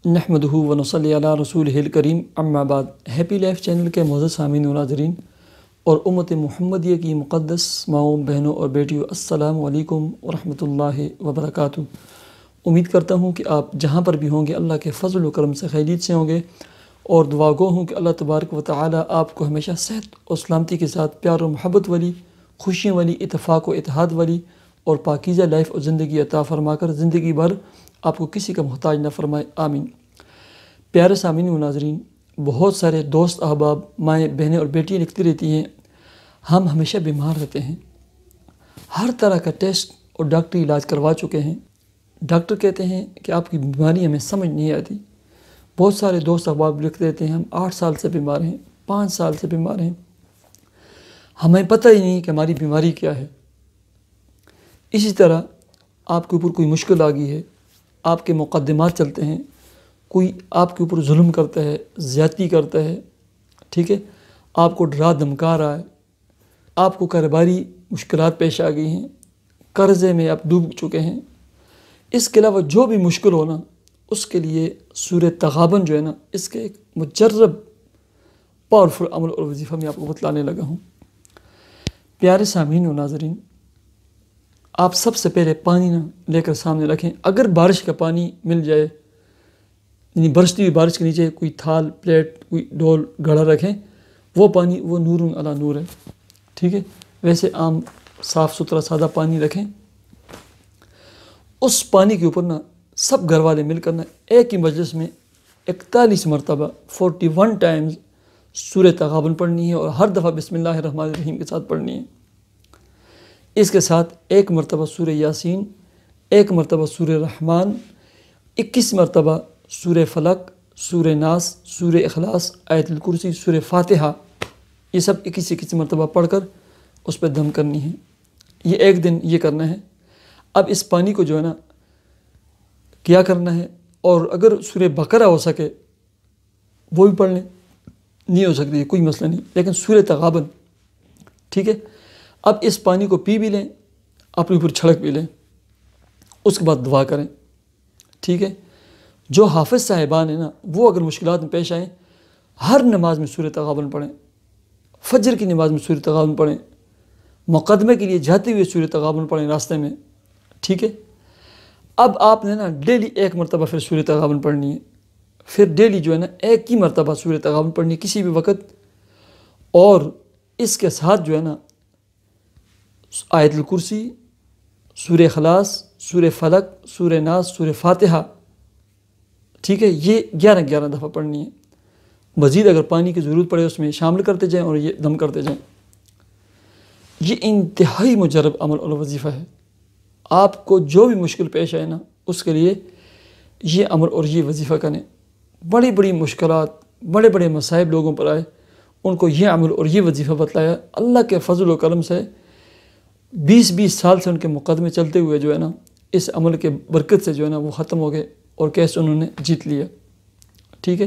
نحمدہ و نصلی علی رسولہ الکریم اما بعد۔ ہیپی لائف چینل کے معزز سامعین و ناظرین اور امت محمدیہ کی مقدس ماؤں، بہنوں اور بیٹیوں، السلام علیکم ورحمۃ اللہ وبرکاتہ۔ امید کرتا ہوں کہ آپ جہاں پر بھی ہوں گے اللہ کے فضل و کرم سے خیریت سے ہوں گے، اور دعا گو ہوں کہ اللہ تبارک و تعالی آپ کو ہمیشہ صحت اور سلامتی کے ساتھ پیار و محبت والی، خوشیوں والی، اتفاق و اتحاد والی اور پاکیزہ لائف اور زندگی عطا فرما کر زندگی بھر آپ کو کسی کا محتاج نہ فرمائے، آمین۔ پیارے سامعین و ناظرین، بہت سارے دوست احباب، مائیں، بہنیں اور بیٹیاں لکھتی رہتی ہیں ہم ہمیشہ بیمار رہتے ہیں، ہر طرح کا ٹیسٹ اور ڈاکٹری علاج کروا چکے ہیں، ڈاکٹر کہتے ہیں کہ آپ کی بیماری ہمیں سمجھ نہیں آتی۔ بہت سارے دوست احباب لکھتے رہتے ہیں ہم 8 سال سے بیمار ہیں، 5 سال سے بیمار ہیں، ہمیں پتہ ہی نہیں کہ ہماری بیماری کیا ہے۔ اسی طرح آپ کے اوپر کوئی مشکل آ گئی ہے، آپ کے مقدمات چلتے ہیں، کوئی آپ کے اوپر ظلم کرتا ہے، زیادتی کرتا ہے، ٹھیک ہے، آپ کو ڈرا دھمکا رہا ہے، آپ کو کاروباری مشکلات پیش آ گئی ہیں، قرضے میں آپ ڈوب چکے ہیں، اس کے علاوہ جو بھی مشکل ہونا، اس کے لیے سورہ تغابن جو ہے نا، اس کے ایک مجرب پاورفل عمل اور وظیفہ میں آپ کو بتلانے لگا ہوں۔ پیارے سامعین و ناظرین، آپ سب سے پہلے پانی نہ لے کر سامنے رکھیں۔ اگر بارش کا پانی مل جائے، یعنی برستی ہوئی بارش کے نیچے کوئی تھال، پلیٹ، کوئی ڈول، گھڑا رکھیں، وہ پانی وہ نور علی نور ہے، ٹھیک ہے۔ ویسے عام صاف ستھرا سادہ پانی رکھیں، اس پانی کے اوپر نا سب گھر والے مل کر نا ایک ہی مجلس میں 41 مرتبہ 41 ٹائمز سورہ تغابن پڑھنی ہے، اور ہر دفعہ بسم اللہ الرحمن الرحیم کے ساتھ پڑھنی ہے۔ اس کے ساتھ 1 مرتبہ سورہ یاسین، 1 مرتبہ سورہ رحمان، 21 مرتبہ سورہ فلق، سورہ ناس، سورہ اخلاص، آیت الکرسی، سورہ فاتحہ، یہ سب 21 مرتبہ پڑھ کر اس پہ دم کرنی ہے۔ یہ ایک دن یہ کرنا ہے۔ اب اس پانی کو جو ہے نا کیا کرنا ہے، اور اگر سورہ بقرہ ہو سکے وہ بھی پڑھ لیں، نہیں ہو سکتی کوئی مسئلہ نہیں، لیکن سورہ تغابن، ٹھیک ہے۔ اب اس پانی کو پی بھی لیں، اپنے اوپر چھڑک بھی لیں، اس کے بعد دعا کریں، ٹھیک ہے۔ جو حافظ صاحبان ہیں نا، وہ اگر مشکلات میں پیش آئیں، ہر نماز میں سورہ تغابن پڑھیں، فجر کی نماز میں سورہ تغابن پڑھیں، مقدمے کے لیے جاتے ہوئے سورہ تغابن پڑھیں راستے میں، ٹھیک ہے۔ اب آپ نے نا ڈیلی 1 مرتبہ پھر سورہ تغابن پڑھنی ہے، پھر ڈیلی جو ہے نا 1 ہی مرتبہ سورہ تغابن پڑھنی ہے کسی بھی وقت، اور اس کے ساتھ جو ہے نا آیت الکرسی، سورہ اخلاص، سورہ فلق، سورہ ناس، سورہ فاتحہ، ٹھیک ہے، یہ 11 دفعہ پڑھنی ہے۔ مزید اگر پانی کی ضرورت پڑے اس میں شامل کرتے جائیں اور یہ دم کرتے جائیں۔ یہ انتہائی مجرب عمل اور وظیفہ ہے۔ آپ کو جو بھی مشکل پیش آئے نا، اس کے لیے یہ عمل اور یہ وظیفہ کریں۔ بڑی بڑی مشکلات، بڑے بڑے مصائب لوگوں پر آئے، ان کو یہ عمل اور یہ وظیفہ بتلایا، اللہ کے فضل و کرم سے 20 سال سے ان کے مقدمے چلتے ہوئے جو ہے نا، اس عمل کے برکت سے جو ہے نا وہ ختم ہو گئے، اور کیسے انہوں نے جیت لیا، ٹھیک ہے۔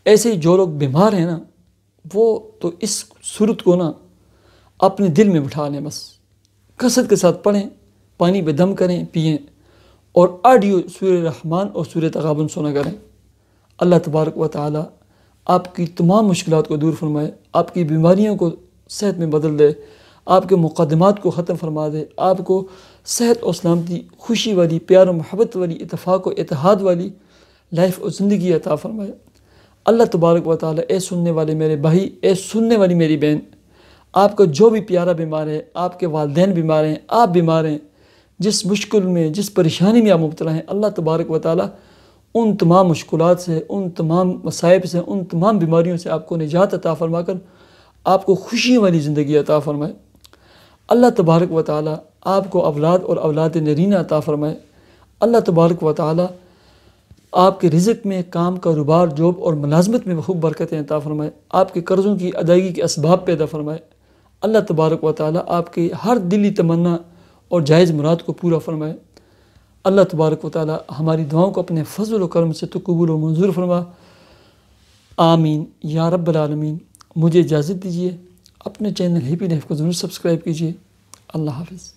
ایسے ہی جو لوگ بیمار ہیں نا، وہ تو اس صورت کو نا اپنے دل میں بٹھا لیں، بس کثرت کے ساتھ پڑھیں، پانی پہ دم کریں، پئیں، اور آڈیو سورہ رحمان اور سورہ تغابن سنا کریں۔ اللہ تبارک و تعالی آپ کی تمام مشکلات کو دور فرمائے، آپ کی بیماریوں کو صحت میں بدل دے، آپ کے مقدمات کو ختم فرما دے، آپ کو صحت اور سلامتی، خوشی والی، پیار و محبت والی، اتفاق و اتحاد والی لائف اور زندگی عطا فرمائے۔ اللہ تبارک و تعالی، اے سننے والے میرے بھائی، اے سننے والی میری بہن، آپ کا جو بھی پیارا بیمار ہے، آپ کے والدین بیمار ہیں، آپ بیمار ہیں، جس مشکل میں، جس پریشانی میں آپ مبتلا ہیں، اللہ تبارک و تعالی ان تمام مشکلات سے، ان تمام مصائب سے، ان تمام بیماریوں سے آپ کو نجات عطا فرما کر آپ کو خوشی والی زندگی عطا فرمائے۔ اللہ تبارک و تعالی آپ کو اولاد اور اولاد نرینہ عطا فرمائے۔ اللہ تبارک و تعالی آپ کے رزق میں، کام، کاروبار، جاب اور ملازمت میں خوب برکتیں عطا فرمائے، آپ کے قرضوں کی ادائیگی کے اسباب پیدا فرمائے۔ اللہ تبارک و تعالی آپ کی ہر دلی تمنا اور جائز مراد کو پورا فرمائے۔ اللہ تبارک و تعالی ہماری دعاؤں کو اپنے فضل و کرم سے تو قبول و منظور فرما، آمین یا رب العالمین۔ مجھے اجازت دیجیے، اپنے چینل ہیپی لائف کو ضرور سبسکرائب کیجیے۔ اللہ حافظ۔